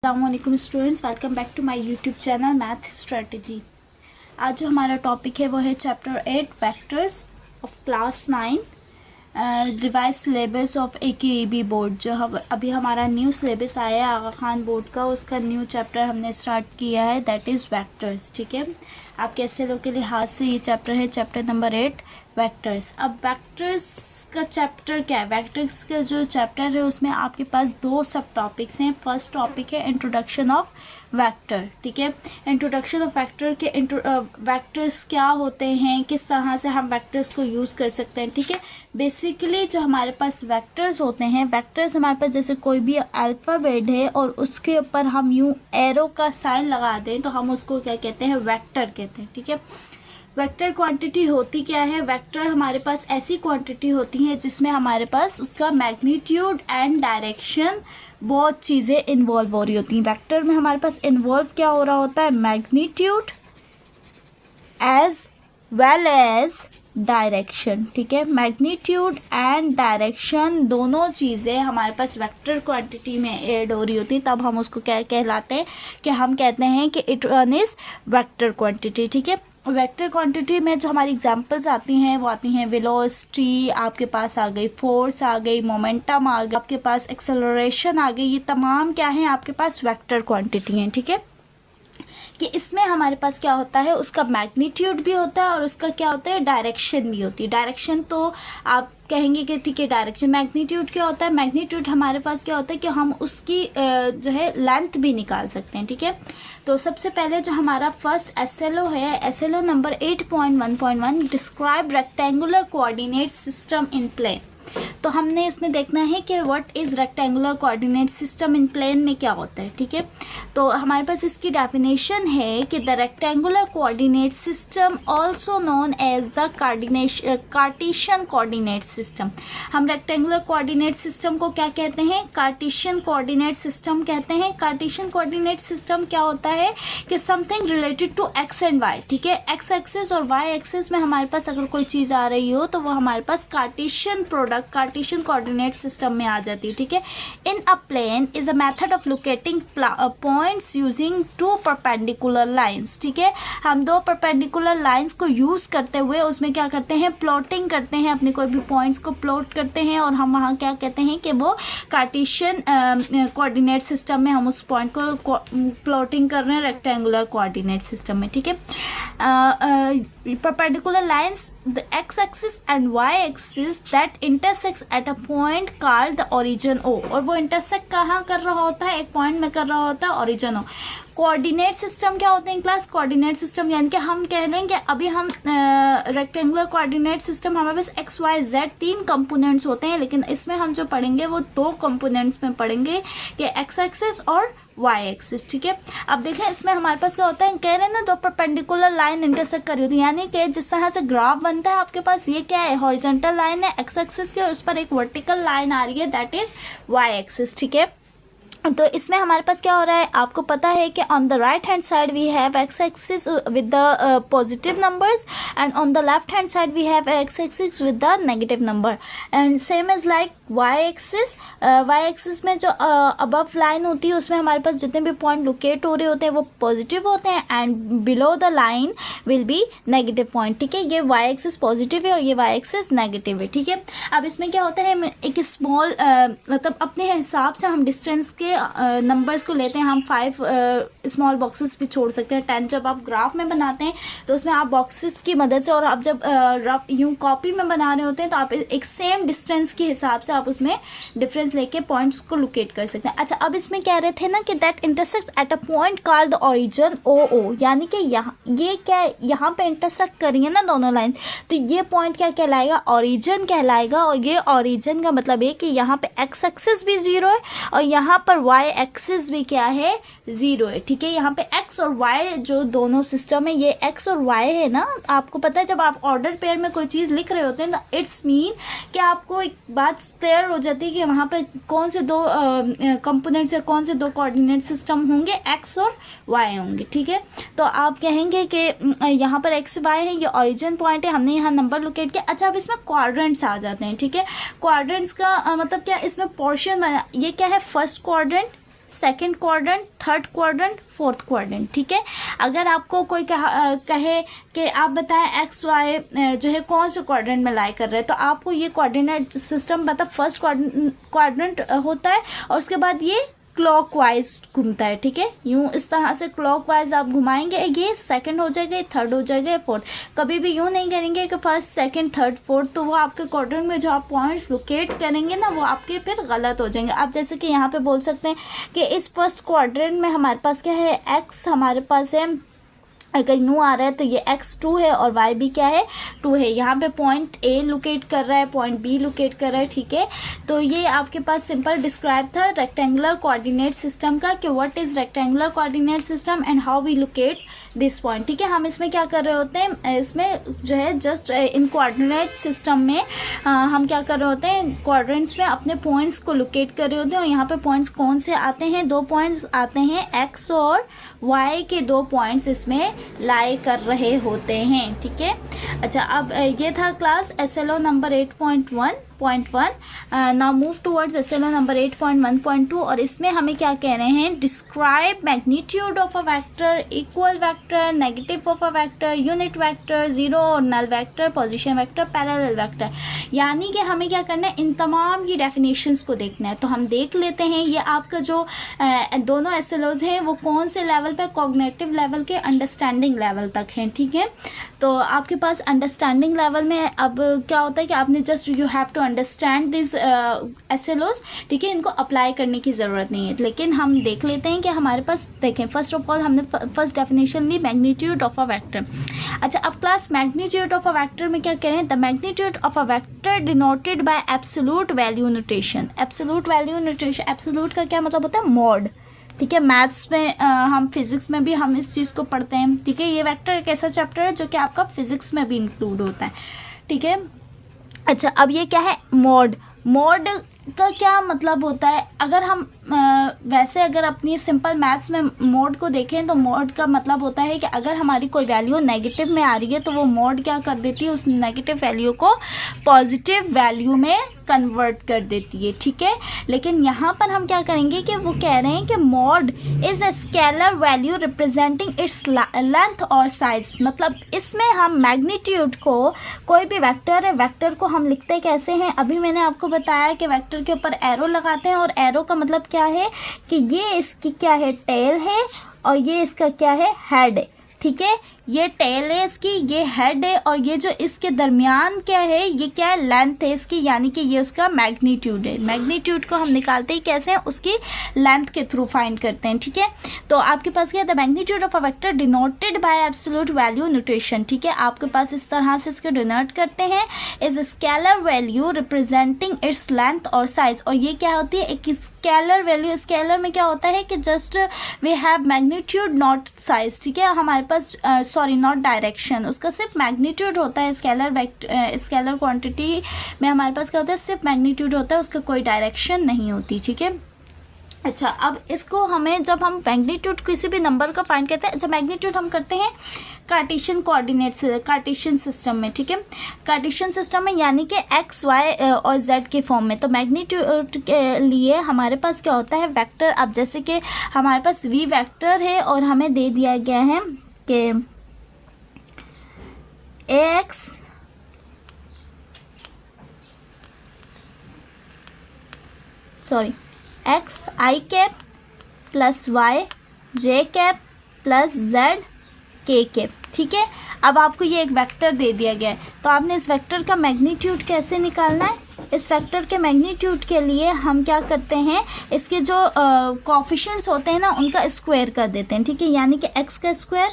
अस्सलामुअलैकुम students, welcome back to my YouTube channel math strategy. आज जो हमारा टॉपिक है वो है chapter 8 vectors of class 9 revise syllabus of AQAB board. जो अभी हमारा न्यू सिलेबस आया है आगा खान बोर्ड का, उसका न्यू चैप्टर हमने स्टार्ट किया है, दैट इज़ वेक्टर्स। ठीक है, आपके SLO के लिहाज से ये चैप्टर है चैप्टर नंबर 8 वेक्टर्स। अब वेक्टर्स का चैप्टर क्या है? वेक्टर्स का जो चैप्टर है उसमें आपके पास दो सब टॉपिक्स हैं। फर्स्ट टॉपिक है इंट्रोडक्शन ऑफ वेक्टर। ठीक है, इंट्रोडक्शन ऑफ वेक्टर के वेक्टर्स क्या होते हैं, किस तरह से हम वेक्टर्स को यूज़ कर सकते हैं। ठीक है, बेसिकली जो हमारे पास वेक्टर्स होते हैं, वेक्टर्स हमारे पास जैसे कोई भी अल्फ़ाबेट है और उसके ऊपर हम यूँ एरो का साइन लगा दें तो हम उसको क्या कहते हैं? वेक्टर कहते हैं। ठीक है, वेक्टर क्वांटिटी होती क्या है? वेक्टर हमारे पास ऐसी क्वांटिटी होती है जिसमें हमारे पास उसका मैग्नीट्यूड एंड डायरेक्शन बहुत चीज़ें इन्वॉल्व हो रही होती हैं। वेक्टर में हमारे पास इन्वॉल्व क्या हो रहा होता है? Magnitude as well as direction. ठीक है, मैग्नीट्यूड एंड डायरेक्शन दोनों चीज़ें हमारे पास वेक्टर क्वांटिटी में ऐड हो रही होती हैं, तब हम उसको क्या कहलाते हैं कि हम कहते हैं कि it one is vector quantity. ठीक है, वेक्टर क्वांटिटी में जो हमारी एग्जांपल्स आती हैं वो आती हैं वेलोसिटी, आपके पास आ गई फोर्स, आ गई मोमेंटम, आ गई आपके पास एक्सेलरेशन, आ गई। ये तमाम क्या हैं? आपके पास वेक्टर क्वांटिटी हैं। ठीक है, कि इसमें हमारे पास क्या होता है? उसका मैग्नीट्यूड भी होता है और उसका क्या होता है? डायरेक्शन भी होती है। डायरेक्शन तो आप कहेंगे कि ठीक है डायरेक्शन। मैग्नीट्यूड क्या होता है? मैग्नीट्यूड हमारे पास क्या होता है कि हम उसकी जो है लेंथ भी निकाल सकते हैं। ठीक है, तो सबसे पहले जो हमारा फर्स्ट SLO है, SLO number 8.1.1 describe rectangular coordinate system in plane. तो हमने इसमें देखना है कि what is rectangular coordinate system in plane में क्या होता है। ठीक है, तो हमारे पास इसकी डेफिनेशन है कि the rectangular coordinate system also known as the Cartesian coordinate system. हम रेक्टेंगुलर कोऑर्डिनेट सिस्टम को क्या कहते हैं? कार्टेशियन कोऑर्डिनेट सिस्टम कहते हैं। कार्टेशियन कोऑर्डिनेट सिस्टम क्या होता है कि something related to X and Y. ठीक है, एक्स एक्सिस और वाई एक्सिस में हमारे पास अगर कोई चीज़ आ रही हो तो वो हमारे पास Cartesian product Cartesian coordinate system में आ जाती है। ठीक है, in a plane is a method of locating points using two perpendicular lines. ठीक है, हम दो परपेंडिकुलर लाइंस को यूज़ करते हुए उसमें क्या करते हैं? प्लॉटिंग करते हैं, अपने कोई भी पॉइंट्स को प्लॉट करते हैं और हम वहाँ क्या कहते हैं कि वो कार्टेशियन कोऑर्डिनेट सिस्टम में हम उस पॉइंट को प्लॉटिंग कर रहे हैं रेक्टेंगुलर कोऑर्डिनेट सिस्टम में। ठीक है, perpendicular lines the x axis and y axis that intersects at a point called the origin O। और वो इंटरसेक्ट कहाँ कर रहा होता है? एक पॉइंट में कर रहा होता है, ओरिजिन O। कोऑर्डिनेट सिस्टम क्या होते हैं क्लास? कोऑर्डिनेट सिस्टम यानी कि हम कह रहे हैं कि अभी हम रेक्टेंगुलर कोऑर्डिनेट सिस्टम हमारे पास एक्स वाई जेड तीन कंपोनेंट्स होते हैं, लेकिन इसमें हम जो पढ़ेंगे वो दो कंपोनेंट्स में पढ़ेंगे कि एक्स एक्सिस और वाई एक्सिस। ठीक है, अब देखें इसमें हमारे पास क्या होता है? कह रहे हैं ना दो परपेंडिकुलर लाइन इंटरसेक्ट कर रही होती है, यानी कि जिस तरह से ग्राफ बनता है आपके पास ये क्या है? हॉरिजॉन्टल लाइन है एक्स एक्सिस की और उस पर एक वर्टिकल लाइन आ रही है, दैट इज वाई एक्सिस। ठीक है, तो इसमें हमारे पास क्या हो रहा है? आपको पता है कि on the right hand side we have X axis with the positive numbers and on the left hand side we have X axis with the negative number and same is like Y axis. Y axis में जो above line होती है उसमें हमारे पास जितने भी point locate हो रहे होते हैं वो पॉजिटिव होते हैं and below the line will be negative point. ठीक है, ये वाई एक्सिस पॉजिटिव है और ये वाई एक्सिस नेगेटिव है। ठीक है, अब इसमें क्या होता है? एक स्मॉल मतलब अपने हिसाब से हम डिस्टेंस के नंबर्स को लेते हैं। हम 5 स्मॉल बॉक्सेस भी छोड़ सकते हैं। 10 जब आप ग्राफ में बनाते हैं तो उसमें आप बॉक्सेस की मदद से, और आप जब रफ यूँ कॉपी में बना रहे होते हैं तो आप एक सेम डिस्टेंस के हिसाब से आप उसमें डिफरेंस लेके पॉइंट्स को लोकेट कर सकते हैं। अच्छा, अब इसमें कह रहे थे ना कि that intersect at a point called the origin OO, यानी कि यहाँ ये क्या है? यहाँ पे इंटरसेक्ट करेंगे ना दोनों लाइन, तो ये पॉइंट क्या कहलाएगा? ओरिजिन कहलाएगा। और ये ओरिजिन का मतलब है कि यहाँ पे एक्स एक्सिस भी 0 है और यहाँ पर वाई एक्सिस भी क्या है? 0 है। ठीक है, यहाँ पे एक्स और वाई जो दोनों सिस्टम है, ये एक्स और वाई है ना। आपको पता है जब आप ऑर्डर पेयर में कोई चीज़ लिख रहे होते हैं तो इट्स मीन कि आपको एक बात क्लियर हो जाती है कि वहाँ पे कौन से दो कंपोनेंट्स या कौन से दो कोऑर्डिनेट सिस्टम होंगे, एक्स और वाई होंगे। ठीक है, तो आप कहेंगे कि यहाँ पर एक्स वाई है, ये ओरिजिन पॉइंट है, हमने यहाँ नंबर लोकेट किया। अच्छा, अब इसमें क्वाड्रेंट्स आ जाते हैं। ठीक है, क्वाड्रेंट्स का मतलब क्या? इसमें पोर्शन बना, ये क्या है? First quadrant, second quadrant, third quadrant, fourth quadrant, ठीक है। अगर आपको कोई कहे कि आप बताएं एक्स वाई जो है कौन से क्वाड्रेंट में लाई कर रहे हैं, तो आपको ये कोऑर्डिनेट सिस्टम मतलब फर्स्ट क्वाड्रेंट होता है और उसके बाद ये क्लॉकवाइज घूमता है, ठीक है। यूँ इस तरह से क्लॉकवाइज आप घुमाएंगे, ये सेकंड हो जाएगा, थर्ड हो जाएगा, फोर्थ। कभी भी यूँ नहीं करेंगे कि फर्स्ट सेकंड थर्ड फोर्थ, तो वो आपके क्वाड्रेंट में जो आप पॉइंट्स लोकेट करेंगे ना वो आपके फिर गलत हो जाएंगे। आप जैसे कि यहाँ पे बोल सकते हैं कि इस फर्स्ट क्वाड्रेंट में हमारे पास क्या है, एक्स हमारे पास है, अगर न्यू आ रहा है तो ये x2 है और y भी क्या है 2 है। यहाँ पे पॉइंट A लोकेट कर रहा है, पॉइंट B लोकेट कर रहा है, ठीक है। तो ये आपके पास सिंपल डिस्क्राइब था रेक्टेंगुलर कोऑर्डिनेट सिस्टम का कि what is rectangular coordinate system and how we locate this point, ठीक है। हम इसमें क्या कर रहे होते हैं, इसमें जो है जस्ट इन कोऑर्डिनेट सिस्टम में हम क्या कर रहे होते हैं, क्वाड्रेंट्स में अपने पॉइंट्स को लोकेट कर रहे होते हैं। और यहाँ पे पॉइंट्स कौन से आते हैं, 2 पॉइंट्स आते हैं, x और y के 2 पॉइंट्स इसमें लाई कर रहे होते हैं, ठीक है। अच्छा, अब ये था class SLO number 8.1. Now move towards SLO number 8.1.2 और इसमें हमें क्या कह रहे हैं, describe magnitude of a vector, equal vector, negative of a vector, unit vector, zero और null vector, position vector, parallel vector. यानी कि हमें क्या करना है, इन तमाम की डेफिनेशंस को देखना है। तो हम देख लेते हैं ये आपका जो दोनों SLOs हैं वो कौन से लेवल पे, कॉग्निटिव लेवल के अंडरस्टैंडिंग लेवल तक हैं, ठीक है। तो आपके पास अंडरस्टैंडिंग लेवल में अब क्या होता है कि आपने just you have to understand this SLOs, ठीक है। इनको अप्लाई करने की ज़रूरत नहीं है, लेकिन हम देख लेते हैं कि हमारे पास देखें, फर्स्ट ऑफ ऑल हमने फर्स्ट डेफिनेशन ली मैग्नीट्यूड ऑफ अ वेक्टर। अच्छा, अब class magnitude of a vector में क्या कह रहे हैं, the magnitude of a vector denoted by absolute value notation. Absolute value notation, absolute का क्या मतलब होता है, मॉड, ठीक है। मैथ्स में हम फिज़िक्स में भी हम इस चीज़ को पढ़ते हैं, ठीक है। ये वेक्टर एक ऐसा चैप्टर है जो कि आपका फिज़िक्स में भी इंक्लूड होता है, ठीक है। अच्छा, अब ये क्या है, मॉड। मॉड का क्या मतलब होता है, अगर हम वैसे अगर अपनी सिंपल मैथ्स में मॉड को देखें तो मॉड का मतलब होता है कि अगर हमारी कोई वैल्यू नेगेटिव में आ रही है तो वो मॉड क्या कर देती है, उस नेगेटिव वैल्यू को पॉजिटिव वैल्यू में कन्वर्ट कर देती है, ठीक है। लेकिन यहाँ पर हम क्या करेंगे कि वो कह रहे हैं कि mod is a scalar value representing its length और साइज। मतलब इसमें हम मैग्नीट्यूड को, कोई भी वेक्टर है, वेक्टर को हम लिखते कैसे हैं, अभी मैंने आपको बताया कि वेक्टर के ऊपर एरो लगाते हैं और एरो का मतलब क्या है कि ये इसकी क्या है, टेल है और ये इसका क्या है, हेड है, ठीक है। ये टेल है इसकी, ये हेड है और ये जो इसके दरमियान क्या है, ये क्या है, लेंथ है इसकी, यानी कि ये उसका मैग्नीट्यूड है। मैग्नीट्यूड को हम निकालते ही कैसे हैं, उसकी लेंथ के थ्रू फाइंड करते हैं, ठीक है। तो आपके पास क्या है, the magnitude of a vector denoted by absolute value notation, ठीक है। आपके पास इस तरह से इसको डिनोट करते हैं, is scalar value representing its length और साइज। और ये क्या होती है, एक स्केलर वैल्यू। स्केलर में क्या होता है कि just we have magnitude not size, ठीक है। हमारे पास सॉरी नॉट डायरेक्शन, उसका सिर्फ मैग्नीट्यूड होता है। स्केलर क्वांटिटी में हमारे पास क्या होता है, सिर्फ मैग्नीट्यूड होता है, उसका कोई डायरेक्शन नहीं होती, ठीक है। अच्छा, अब इसको हमें जब हम मैग्नीट्यूड किसी भी नंबर का फाइंड करते हैं, अच्छा मैग्नीट्यूड हम करते हैं कार्टेशियन कोऑर्डिनेट से, कार्टेशियन सिस्टम में, ठीक है। कार्टेशियन सिस्टम में यानी कि एक्स वाई और जेड के फॉर्म में। तो मैग्नीट्यूड के लिए हमारे पास क्या होता है, वेक्टर। अब जैसे कि हमारे पास वी वेक्टर है और हमें दे दिया गया है कि एक्स एक्स आई कैप प्लस वाई जे कैप प्लस जेड के कैप, ठीक है। अब आपको ये एक वेक्टर दे दिया गया है, तो आपने इस वेक्टर का मैग्नीट्यूड कैसे निकालना है। इस वेक्टर के मैग्नीट्यूड के लिए हम क्या करते हैं, इसके जो कोएफिशिएंट्स होते हैं ना उनका स्क्वायर कर देते हैं, ठीक है। यानी कि एक्स का स्क्वायर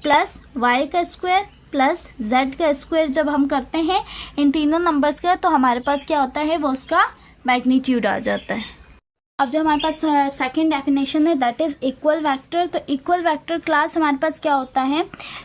प्लस वाई का स्क्वायर प्लस जेड का स्क्वायर जब हम करते हैं इन तीनों नंबर्स का, तो हमारे पास क्या होता है, वो उसका मैग्नीट्यूड आ जाता है। अब जो हमारे पास सेकंड डेफिनेशन है दैट इज़ इक्वल वेक्टर। तो इक्वल वेक्टर क्लास हमारे पास क्या होता है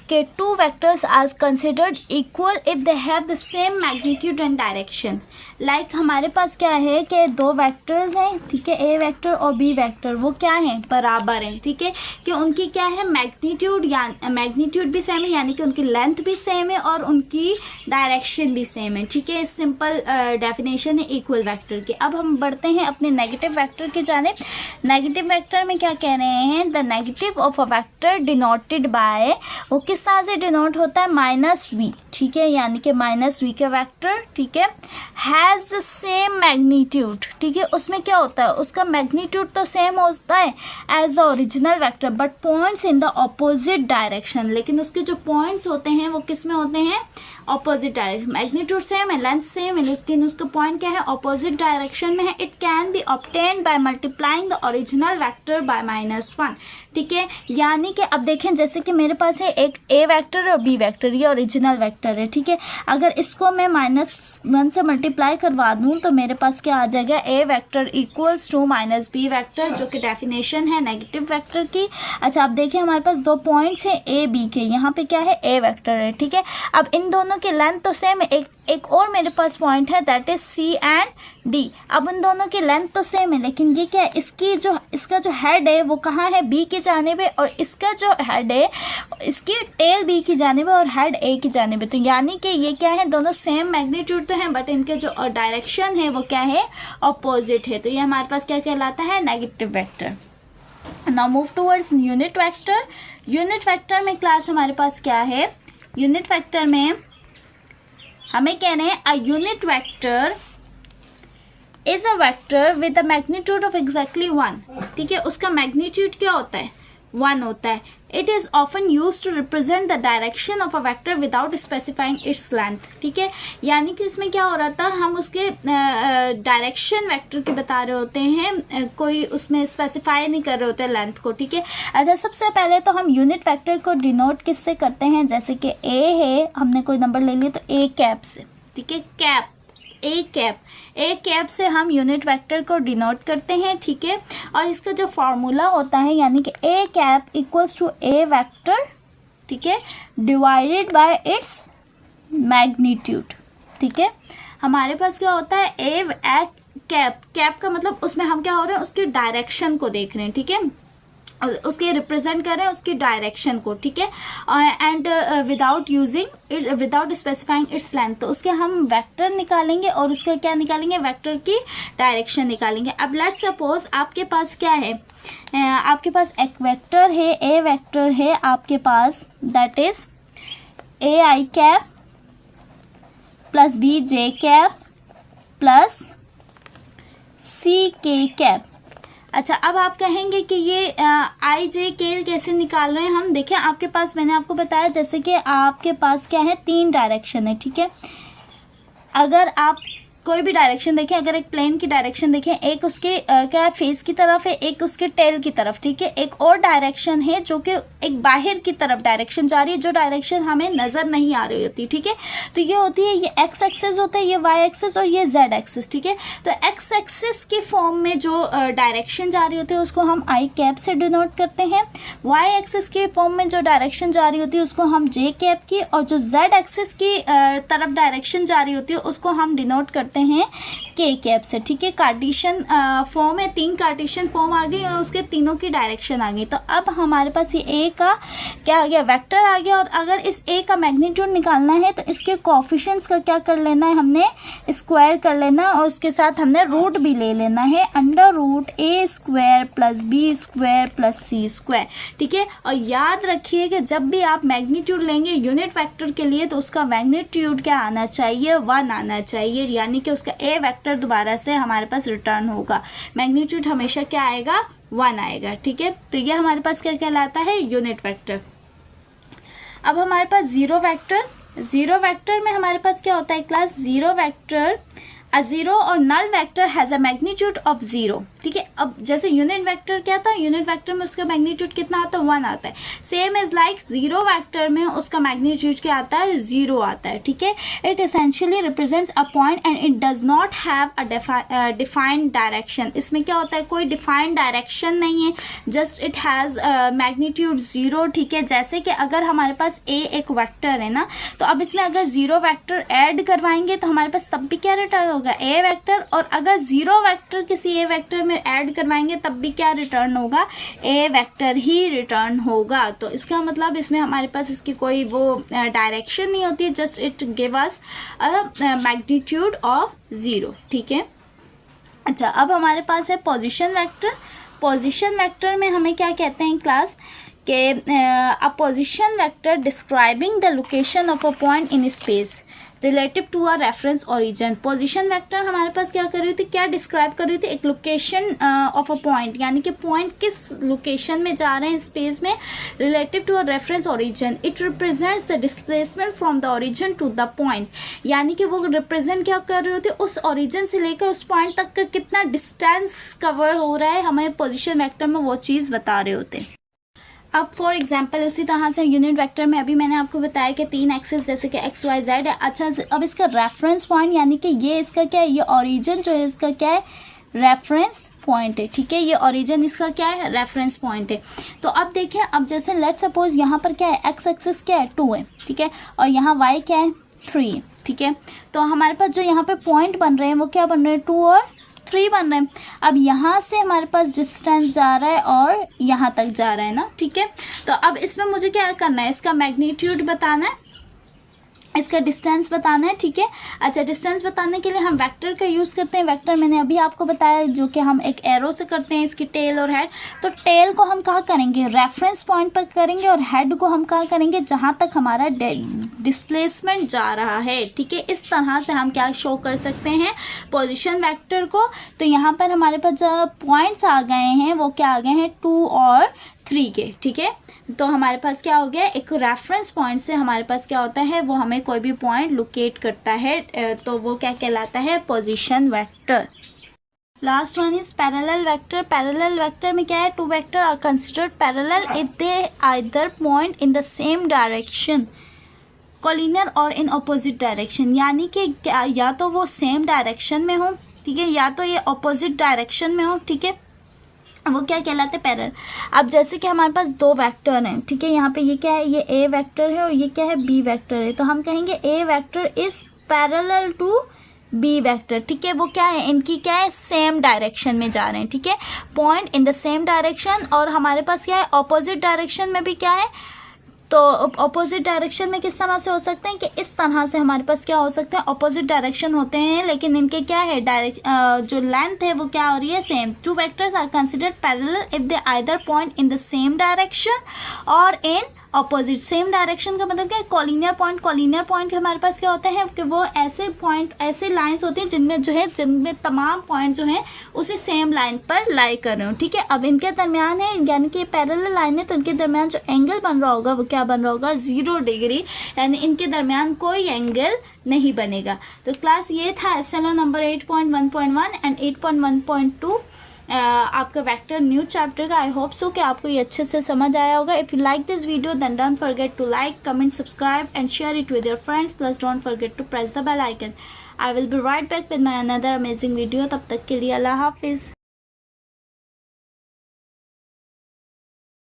कि two vectors are considered equal if they have the same magnitude and direction. Like हमारे पास क्या है कि दो वेक्टर्स हैं, ठीक है, ए वेक्टर और बी वेक्टर, वो क्या हैं, बराबर हैं, ठीक है। कि उनकी क्या है, मैग्नीट्यूड या मैग्नीट्यूड भी सेम है, यानी कि उनकी लेंथ भी सेम है और उनकी डायरेक्शन भी सेम है, ठीक है। सिंपल डेफिनेशन है इक्वल वेक्टर की। अब हम बढ़ते हैं अपने नेगेटिव वेक्टर वेक्टर की जानिब। नेगेटिव वेक्टर में क्या कह रहे हैं, the negative of a vector denoted bye, वो किस तरह से डिनोट होता है, माइनस वी, ठीक है, यानी कि माइनस वी का वेक्टर, ठीक है, हैज़ द सेम मैग्नीट्यूड, ठीक है, उसमें क्या होता है, उसका मैग्नीट्यूड तो सेम होता है as the original vector but points in the opposite direction, लेकिन उसके जो पॉइंट्स होते हैं वो किस में होते हैं, ऑपोजिट डायरेक्शन। मैग्नीट्यूड सेम है, लेंथ सेम है, लेकिन उसका पॉइंट क्या है, ऑपोजिट डायरेक्शन में है। It can be obtained by multiplying the original vector by -1, ठीक है, यानी कि अब देखें जैसे कि मेरे पास है एक ए वेक्टर और बी वेक्टर, ये ओरिजिनल वेक्टर है, ठीक है, अगर इसको मैं -1 से मल्टीप्लाई करवा दूं तो मेरे पास क्या आ जाएगा, A vector equals to minus B vector, जो कि डेफिनेशन है नेगेटिव वेक्टर की। अच्छा अब देखिए हमारे पास दो पॉइंट्स हैं ए बी के, यहाँ पे क्या है, ए वेक्टर है, ठीक है, अब इन दोनों की लेंथ तो सेम है, एक और मेरे पास पॉइंट है that is C and D. अब उन दोनों की लेंथ तो सेम है, लेकिन ये क्या है, इसका जो हेड है वो कहाँ है, बी की जानिब है, और इसका जो हेड है इसकी टेल बी की जानिब है और हेड ए की जानिब है। तो यानी कि ये क्या है, दोनों सेम मैग्नीट्यूड तो हैं बट इनके जो डायरेक्शन है वो क्या है, अपोजिट है। तो ये हमारे पास क्या कहलाता है, negative vector. Now move towards unit vector. Unit vector में क्लास हमारे पास क्या है, यूनिट वेक्टर में हमें कहना है a unit vector is a vector with a magnitude of exactly 1, ठीक है, उसका मैग्नीट्यूड क्या होता है, 1 होता है। It is often use to represent the direction of a vector without specifying its length, ठीक है, यानी कि इसमें क्या हो रहा था, हम उसके डायरेक्शन वेक्टर के बता रहे होते हैं, कोई उसमें स्पेसिफाई नहीं कर रहे होते लेंथ को, ठीक है। अच्छा सबसे पहले तो हम यूनिट वेक्टर को डिनोट किससे करते हैं, जैसे कि ए है, हमने कोई नंबर ले लिया तो ए कैप से, ठीक है, कैप, ए कैप से हम यूनिट वेक्टर को डिनोट करते हैं, ठीक है, और इसका जो फार्मूला होता है यानी कि A cap equals to A vector, ठीक है, डिवाइडेड बाय इट्स मैग्नीट्यूड, ठीक है। हमारे पास क्या होता है, ए कैप का मतलब उसमें हम क्या हो रहे हैं, उसके डायरेक्शन को देख रहे हैं, ठीक है, उसके रिप्रेजेंट कर रहे हैं उसकी डायरेक्शन को, ठीक है, and without using it, without specifying its length, तो उसके हम वेक्टर निकालेंगे और उसका क्या निकालेंगे, वेक्टर की डायरेक्शन निकालेंगे। अब लेट्स सपोज आपके पास क्या है, आपके पास एक वेक्टर है, ए वेक्टर है आपके पास, that is A I cap plus B J cap plus C K cap. अच्छा अब आप कहेंगे कि ये आई जे के कैसे निकाल रहे हैं हम, देखें आपके पास मैंने आपको बताया जैसे कि आपके पास क्या है, 3 डायरेक्शन है, ठीक है, अगर आप कोई भी डायरेक्शन देखें, अगर एक प्लेन की डायरेक्शन देखें, एक उसके क्या फेस की तरफ है, एक उसके टेल की तरफ, ठीक है, एक और डायरेक्शन है जो कि एक बाहर की तरफ डायरेक्शन जा रही है, जो डायरेक्शन हमें नज़र नहीं आ रही होती, ठीक है, तो ये होती है, ये एक्स एक्सिस होता है, ये वाई एक्सिस और ये जेड एक्सिस, ठीक है। तो एक्स एक्सिस की फॉर्म में जो डायरेक्शन जा रही होती है उसको हम आई कैप से डिनोट करते हैं, वाई एक्सिस की फॉर्म में जो डायरेक्शन जा रही होती है उसको हम जे कैप की, और जो जेड एक्सिस की तरफ डायरेक्शन जा रही होती है उसको हम डिनोट करते हैं के कैप से, ठीक है। कार्टेशियन फॉर्म है, 3 कार्टेशियन फॉर्म आ गई और उसके तीनों की डायरेक्शन आ गई। तो अब हमारे पास ये ए का क्या आ गया, वेक्टर आ गया, और अगर इस ए का मैग्नीट्यूड निकालना है तो इसके कोएफिशिएंट्स का क्या कर लेना है, हमने स्क्वायर कर लेना है और उसके साथ हमने रूट भी ले लेना है, under root A square plus B square plus C square, ठीक है। और याद रखिए कि जब भी आप मैग्नीट्यूड लेंगे यूनिट वेक्टर के लिए तो उसका मैग्नीट्यूड क्या आना चाहिए, 1 आना चाहिए, यानी कि उसका ए वेक्टर दोबारा से हमारे पास रिटर्न होगा, मैग्नीट्यूड हमेशा क्या आएगा, 1 आएगा, ठीक है। तो ये हमारे पास क्या कहलाता है, यूनिट वेक्टर। अब हमारे पास जीरो वेक्टर में हमारे पास क्या होता है class, zero vector, a zero और null vector has a magnitude of 0, ठीक है। अब जैसे यूनिट वेक्टर क्या था, यूनिट वेक्टर में उसका मैग्नीट्यूड कितना आता है, 1 आता है, same as like zero vector में उसका मैग्नीट्यूड क्या आता है, 0 आता है, ठीक है। It essentially represents a point and it does not have a defined direction, इसमें क्या होता है, कोई डिफाइंड डायरेक्शन नहीं है, जस्ट इट हैज़ मैग्नीट्यूड 0, ठीक है। जैसे कि अगर हमारे पास ए एक वेक्टर है ना, तो अब इसमें अगर जीरो वेक्टर ऐड करवाएंगे तो हमारे पास तब भी क्या रिटर्न होगा, ए वेक्टर, और अगर जीरो वेक्टर किसी ए वेक्टर में ऐड करवाएंगे तब भी क्या रिटर्न होगा, ए वेक्टर ही रिटर्न होगा। तो इसका मतलब इसमें हमारे पास इसकी कोई वो डायरेक्शन नहीं होती है, just it give us a magnitude of 0, ठीक है। अच्छा, अब हमारे पास है पोजीशन वेक्टर। पोजीशन वेक्टर में हमें क्या कहते हैं क्लास के a position vector describing the location of a point in space relative to a reference origin. Position vector हमारे पास क्या कर रही थी, क्या डिस्क्राइब कर रही थी, एक लोकेशन ऑफ अ पॉइंट, यानी कि पॉइंट किस लोकेशन में जा रहे हैं स्पेस में, relative to a reference origin. It represents the displacement from the origin to the point, यानी कि वो रिप्रेजेंट क्या कर रही होती है, उस ओरिजिन से लेकर उस पॉइंट तक का कितना डिस्टेंस कवर हो रहा है, हमें पोजीशन वेक्टर में वो चीज़ बता रहे होते हैं। अब फॉर एग्जांपल उसी तरह से यूनिट वेक्टर में अभी मैंने आपको बताया कि 3 एक्सिस जैसे कि एक्स वाई जेड है। अच्छा, अब इसका रेफरेंस पॉइंट, यानी कि ये इसका क्या है, ये ओरिजिन जो है इसका क्या है, रेफरेंस पॉइंट है। ठीक है, ये ओरिजिन इसका क्या है, रेफरेंस पॉइंट है। तो अब देखें, अब जैसे लेट सपोज यहाँ पर क्या है, एक्स एक्सिस क्या है 2 है, ठीक है, और यहाँ वाई क्या है 3 है। ठीक है, तो हमारे पास जो यहाँ पे पॉइंट बन रहे हैं वो क्या बन रहे हैं, 2 और 3 बन रहे हैं। अब यहाँ से हमारे पास डिस्टेंस जा रहा है और यहाँ तक जा रहा है ना। ठीक है, तो अब इसमें मुझे क्या करना है, इसका मैग्नीट्यूड बताना है, इसका डिस्टेंस बताना है। ठीक है, अच्छा, डिस्टेंस बताने के लिए हम वेक्टर का यूज़ करते हैं। वेक्टर मैंने अभी आपको बताया जो कि हम एक एरो से करते हैं, इसकी टेल और हेड। तो टेल को हम कहाँ करेंगे, रेफरेंस पॉइंट पर करेंगे, और हेड को हम कहाँ करेंगे, जहाँ तक हमारा डिस्प्लेसमेंट जा रहा है। ठीक है, इस तरह से हम क्या शो कर सकते हैं पोजीशन वेक्टर को। तो यहाँ पर हमारे पास जो पॉइंट्स आ गए हैं वो क्या आ गए हैं, 2 और 3 के। ठीक है, तो हमारे पास क्या हो गया, एक रेफरेंस पॉइंट से हमारे पास क्या होता है, वो हमें कोई भी पॉइंट लोकेट करता है, तो वो क्या कहलाता है, position vector. Last one is parallel vector. Parallel vector में क्या है, 2 vector are considered parallel if they either point in the same direction, collinear और इन अपोजिट डायरेक्शन, यानी कि क्या या तो वो सेम डायरेक्शन में हो, ठीक है, या तो ये अपोजिट डायरेक्शन में हो। ठीक है, वो क्या कहलाते हैं, पैरेलल। अब जैसे कि हमारे पास 2 वेक्टर हैं, ठीक है, यहाँ पे ये क्या है, ये ए वेक्टर है और ये क्या है, बी वेक्टर है। तो हम कहेंगे A vector is parallel to B vector. ठीक है, वो क्या है, इनकी क्या है, सेम डायरेक्शन में जा रहे हैं। ठीक है, point in the same direction. और हमारे पास क्या है, अपोजिट डायरेक्शन में भी क्या है, तो अपोजिट डायरेक्शन में किस तरह से हो सकते हैं कि इस तरह से हमारे पास क्या हो सकते हैं, अपोजिट डायरेक्शन होते हैं, लेकिन इनके क्या है, जो लेंथ है वो क्या हो रही है, सेम। 2 vectors are considered parallel if they either point in the same direction और इन अपोजिट। सेम डायरेक्शन का मतलब क्या है, कॉलिनियर पॉइंट। कॉलिनियर पॉइंट हमारे पास क्या होते हैं कि वो ऐसे पॉइंट, ऐसे लाइंस होती हैं जिनमें जो है, जिनमें तमाम पॉइंट जो हैं उसी सेम लाइन पर लाई कर रहे हो। ठीक है, अब इनके दरमियान है, यानी कि पैरेलल लाइन है, तो इनके दरमियान जो एंगल बन रहा होगा वो क्या बन रहा होगा, 0 डिग्री, यानी इनके दरमियान कोई एंगल नहीं बनेगा। तो क्लास ये था एसएलओ नंबर 8.1.1 एंड 8.1.2 आपका वेक्टर न्यू चैप्टर का। आई होप सो कि आपको ये अच्छे से समझ आया होगा। If you like this video then don't forget to like, comment, subscribe and share it with your friends, plus don't forget to press the bell icon. I will be right back with my another amazing video. तब तक के लिए अल्लाह हाफिज़।